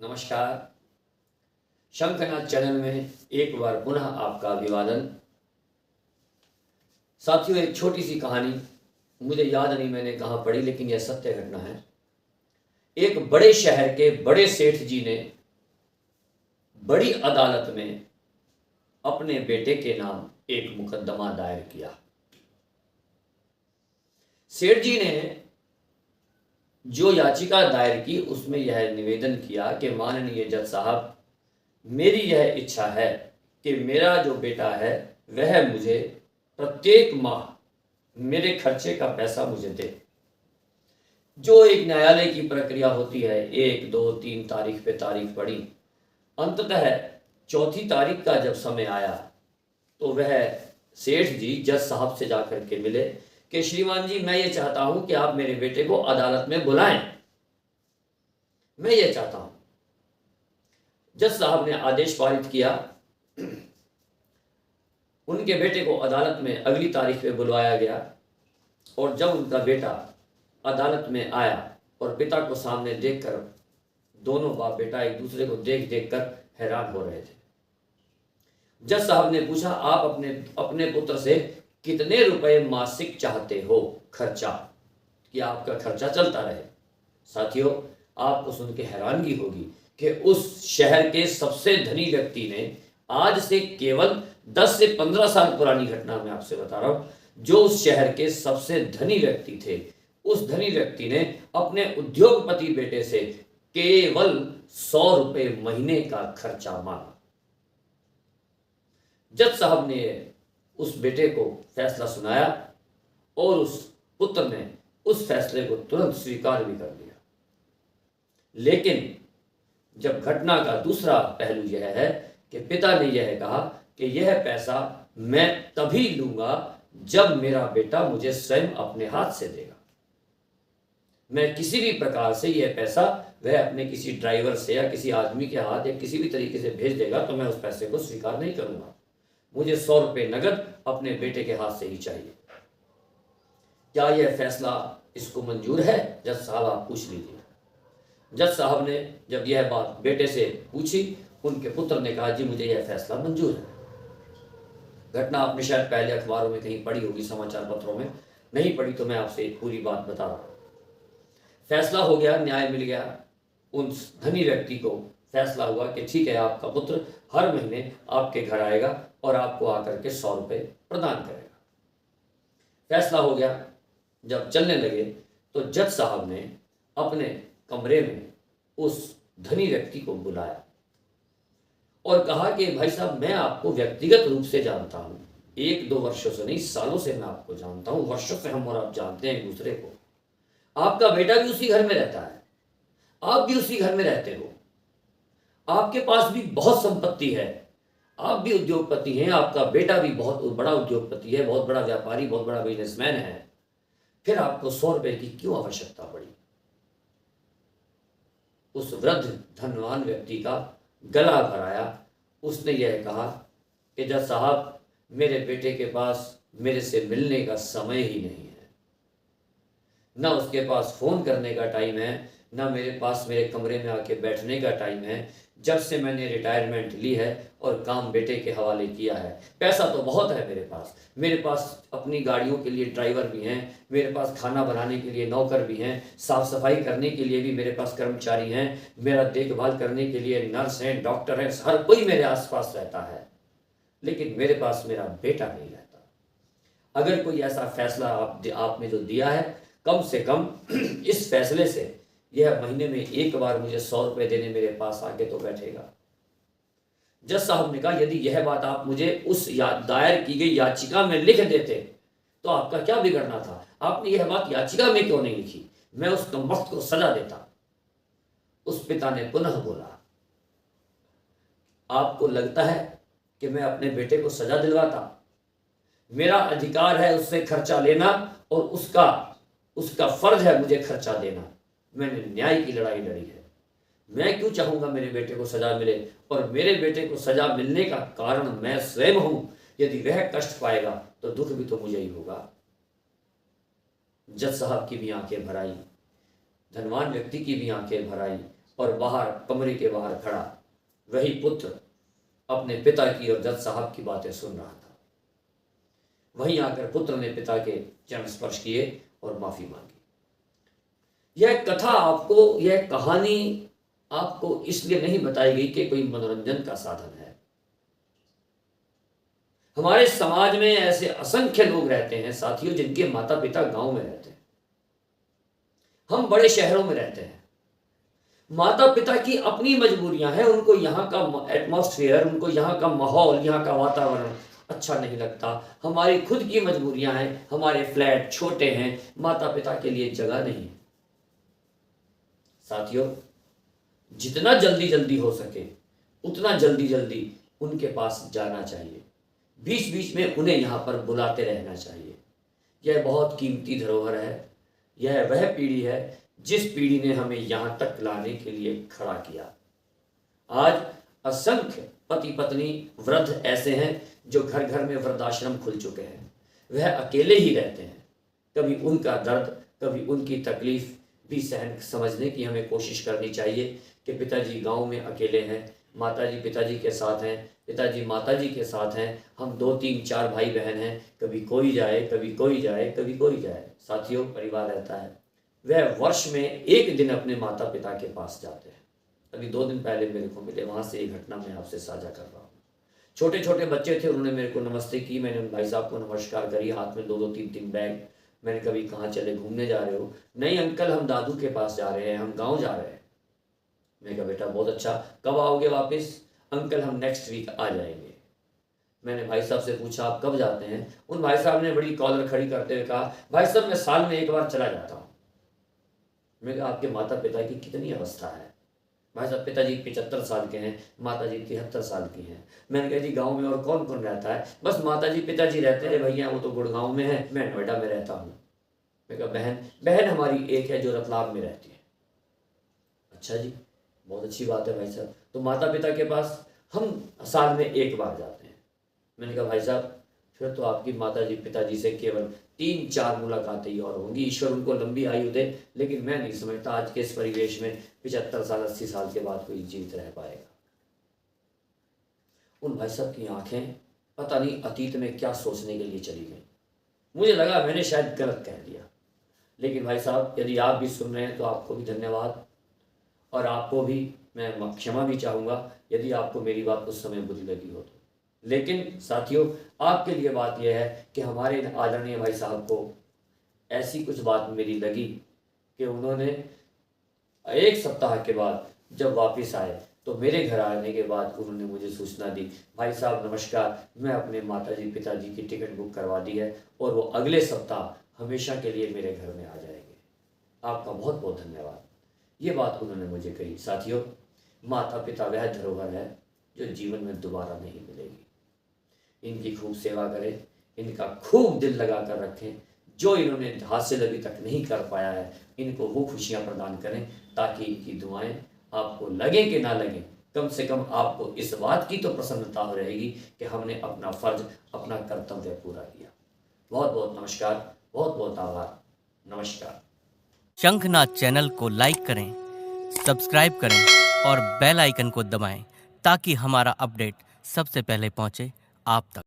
नमस्कार। शंखनाद चैनल में एक बार पुनः आपका अभिवादन। साथियों, एक छोटी सी कहानी, मुझे याद नहीं मैंने कहाँ पढ़ी, लेकिन यह सत्य घटना है। एक बड़े शहर के बड़े सेठ जी ने बड़ी अदालत में अपने बेटे के नाम एक मुकदमा दायर किया। सेठ जी ने जो याचिका दायर की उसमें यह निवेदन किया कि माननीय जज साहब, मेरी यह इच्छा है कि मेरा जो बेटा है वह मुझे प्रत्येक माह मेरे खर्चे का पैसा मुझे दे। जो एक न्यायालय की प्रक्रिया होती है, 1, 2, 3 तारीख पे तारीख पड़ी, अंततः चौथी तारीख का जब समय आया तो वह सेठ जी जज साहब से जाकर के मिले कि श्रीमान जी, मैं ये चाहता हूं कि आप मेरे बेटे को अदालत में बुलाएं, मैं ये चाहता हूं। जज साहब ने आदेश पारित किया। उनके बेटे को अदालत में अगली तारीख पे बुलवाया गया और जब उनका बेटा अदालत में आया और पिता को सामने देखकर दोनों बाप बेटा एक दूसरे को देख देख कर हैरान हो रहे थे। जज साहब ने पूछा, आप अपने पुत्र से कितने रुपए मासिक चाहते हो खर्चा, कि आपका खर्चा चलता रहे। साथियों, आपको सुन के हैरानगी होगी कि उस शहर के सबसे धनी व्यक्ति ने, आज से केवल 10 से 15 साल पुरानी घटना मैं आपसे बता रहा हूं, जो उस शहर के सबसे धनी व्यक्ति थे, उस धनी व्यक्ति ने अपने उद्योगपति बेटे से केवल 100 रुपए महीने का खर्चा मांगा। जज साहब ने उस बेटे को फैसला सुनाया और उस पुत्र ने उस फैसले को तुरंत स्वीकार भी कर लिया। लेकिन जब घटना का दूसरा पहलू यह है कि पिता ने यह कहा कि यह पैसा मैं तभी लूंगा जब मेरा बेटा मुझे स्वयं अपने हाथ से देगा। मैं किसी भी प्रकार से यह पैसा वह अपने किसी ड्राइवर से या किसी आदमी के हाथ या किसी भी तरीके से भेज देगा तो मैं उस पैसे को स्वीकार नहीं करूंगा। मुझे 100 रुपए नगद अपने बेटे के हाथ से ही चाहिए। क्या यह फैसला इसको मंजूर है? जज साहब, आप पूछ लीजिए। जज साहब ने जब यह बात बेटे से पूछी, उनके पुत्र ने कहा, जी मुझे यह फैसला मंजूर है। घटना आपने शायद पहले अखबारों में कहीं पढ़ी होगी, समाचार पत्रों में। नहीं पढ़ी तो मैं आपसे पूरी बात बता रहा हूं। फैसला हो गया, न्याय मिल गया। उन धनी व्यक्ति को फैसला हुआ कि ठीक है, आपका पुत्र हर महीने आपके घर आएगा और आपको आकर के 100 रुपए प्रदान करेगा। फैसला हो गया। जब चलने लगे तो जज साहब ने अपने कमरे में उस धनी व्यक्ति को बुलाया और कहा कि भाई साहब, मैं आपको व्यक्तिगत रूप से जानता हूं, 1-2 वर्षों से नहीं, सालों से मैं आपको जानता हूं, वर्षों से हम और आप जानते हैं एक दूसरे को। आपका बेटा भी उसी घर में रहता है, आप भी उसी घर में रहते हो, आपके पास भी बहुत संपत्ति है, आप भी उद्योगपति हैं, आपका बेटा भी बहुत बड़ा उद्योगपति है, बहुत बड़ा व्यापारी, बहुत बड़ा बिजनेसमैन है, फिर आपको 100 रुपए की क्यों आवश्यकता पड़ी? उस वृद्ध धनवान व्यक्ति का गला भराया। उसने यह कहा कि जज साहब, मेरे बेटे के पास मेरे से मिलने का समय ही नहीं है, ना उसके पास फोन करने का टाइम है, ना मेरे पास मेरे कमरे में आके बैठने का टाइम है। जब से मैंने रिटायरमेंट ली है और काम बेटे के हवाले किया है, पैसा तो बहुत है मेरे पास अपनी गाड़ियों के लिए ड्राइवर भी हैं, मेरे पास खाना बनाने के लिए नौकर भी हैं, साफ सफाई करने के लिए भी मेरे पास कर्मचारी हैं, मेरा देखभाल करने के लिए नर्स हैं, डॉक्टर हैं, हर कोई मेरे आसपास रहता है, लेकिन मेरे पास मेरा बेटा नहीं रहता। अगर कोई ऐसा फैसला आपने जो दिया है, कम से कम इस फैसले से यह महीने में एक बार मुझे 100 रुपए देने मेरे पास आके तो बैठेगा। जज साहब ने कहा, यदि यह बात आप मुझे उस दायर की गई याचिका में लिख देते तो आपका क्या बिगड़ना था? आपने यह बात याचिका में क्यों नहीं लिखी? मैं उस कमबख्त को सजा देता। उस पिता ने पुनः बोला, आपको लगता है कि मैं अपने बेटे को सजा दिलवाता? मेरा अधिकार है उससे खर्चा लेना और उसका फर्ज है मुझे खर्चा देना। मैंने न्याय की लड़ाई लड़ी है। मैं क्यों चाहूंगा मेरे बेटे को सजा मिले? और मेरे बेटे को सजा मिलने का कारण मैं स्वयं हूं। यदि वह कष्ट पाएगा तो दुख भी तो मुझे ही होगा। जज साहब की भी आंखें भर आई, धनवान व्यक्ति की भी आंखें भर आई और बाहर कमरे के बाहर खड़ा वही पुत्र अपने पिता की और जज साहब की बातें सुन रहा था। वहीं आकर पुत्र ने पिता के चरण स्पर्श किए और माफी मांगी। यह कथा आपको, यह कहानी आपको इसलिए नहीं बताई गई कि कोई मनोरंजन का साधन है। हमारे समाज में ऐसे असंख्य लोग रहते हैं साथियों, जिनके माता पिता गांव में रहते हैं। हम बड़े शहरों में रहते हैं। माता पिता की अपनी मजबूरियां हैं, उनको यहाँ का एटमॉस्फेयर, उनको यहाँ का माहौल, यहाँ का वातावरण अच्छा नहीं लगता। हमारी खुद की मजबूरियां हैं, हमारे फ्लैट छोटे हैं, माता पिता के लिए जगह नहीं है। साथियों, जितना जल्दी जल्दी हो सके उतना जल्दी जल्दी उनके पास जाना चाहिए। बीच बीच में उन्हें यहाँ पर बुलाते रहना चाहिए। यह बहुत कीमती धरोहर है। यह वह पीढ़ी है जिस पीढ़ी ने हमें यहाँ तक लाने के लिए खड़ा किया। आज असंख्य पति पत्नी वृद्ध ऐसे हैं जो घर घर में वृद्धाश्रम खुल चुके हैं। वह अकेले ही रहते हैं। कभी उनका दर्द, कभी उनकी तकलीफ भी सहन समझने की हमें कोशिश करनी चाहिए कि पिताजी गांव में अकेले हैं, माताजी पिताजी के साथ हैं, पिताजी माताजी के साथ हैं, हम 2 3 4 भाई बहन हैं, कभी कोई जाए, कभी कोई जाए, कभी कोई जाए। साथियों, परिवार रहता है, वह वर्ष में एक दिन अपने माता पिता के पास जाते हैं। अभी 2 दिन पहले मेरे को मिले, वहाँ से एक घटना मैं आपसे साझा कर रहा हूँ। छोटे छोटे बच्चे थे, उन्होंने मेरे को नमस्ते की, मैंने उन भाई साहब को नमस्कार करी, हाथ में 2 3 3 बैग। मैंने कभी कहाँ चले, घूमने जा रहे हो? नहीं अंकल, हम दादू के पास जा रहे हैं, हम गाँव जा रहे हैं। मैं कहा बेटा बहुत अच्छा, कब आओगे वापस? अंकल हम नेक्स्ट वीक आ जाएंगे। मैंने भाई साहब से पूछा आप कब जाते हैं? उन भाई साहब ने बड़ी कॉलर खड़ी करते हुए कहा भाई साहब मैं साल में एक बार चला जाता हूँ। मैं कहा आपके माता पिता की कितनी अवस्था है? भाई साहब पिताजी 75 साल के हैं, माताजी 73 साल की हैं। मैंने कहा जी गांव में और कौन कौन रहता है? बस माताजी पिताजी रहते हैं भैया, वो तो गुड़गांव में है, मैं नोएडा में रहता हूँ। मैं कहा बहन हमारी एक है जो रतलाम में रहती है। अच्छा जी, बहुत अच्छी बात है भाई साहब, तो माता पिता के पास हम साल में एक बार जाते हैं। मैंने कहा भाई साहब फिर तो आपकी माताजी पिताजी से केवल 3 4 मुलाकातें ही और होंगी, ईश्वर उनको लंबी आयु दे, लेकिन मैं नहीं समझता आज के इस परिवेश में 75 साल 80 साल के बाद कोई जीवित रह पाएगा। उन भाई साहब की आंखें पता नहीं अतीत में क्या सोचने के लिए चली गई। मुझे लगा मैंने शायद गलत कह दिया, लेकिन भाई साहब यदि आप भी सुन रहे हैं तो आपको भी धन्यवाद, और आपको भी मैं क्षमा भी चाहूँगा यदि आपको मेरी बात उस समय बुरी लगी हो तो। लेकिन साथियों, आपके लिए बात यह है कि हमारे आदरणीय भाई साहब को ऐसी कुछ बात मेरी लगी कि उन्होंने 1 सप्ताह के बाद जब वापस आए तो मेरे घर आने के बाद उन्होंने मुझे सूचना दी, भाई साहब नमस्कार, मैं अपने माताजी पिताजी की टिकट बुक करवा दी है और वो अगले सप्ताह हमेशा के लिए मेरे घर में आ जाएंगे। आपका बहुत बहुत धन्यवाद। ये बात उन्होंने मुझे कही। साथियों, माता पिता वह धरोहर है जो जीवन में दोबारा नहीं मिलेगी। इनकी खूब सेवा करें, इनका खूब दिल लगा कर रखें। जो इन्होंने हासिल अभी तक नहीं कर पाया है, इनको वो खुशियां प्रदान करें ताकि इनकी दुआएं आपको लगे कि ना लगे, कम से कम आपको इस बात की तो प्रसन्नता हो रहेगी कि हमने अपना फर्ज, अपना कर्तव्य पूरा किया। बहुत बहुत नमस्कार, बहुत बहुत आभार, नमस्कार। शंखनाद चैनल को लाइक करें, सब्सक्राइब करें और बेल आइकन को दबाएं ताकि हमारा अपडेट सबसे पहले पहुंचे आप तक।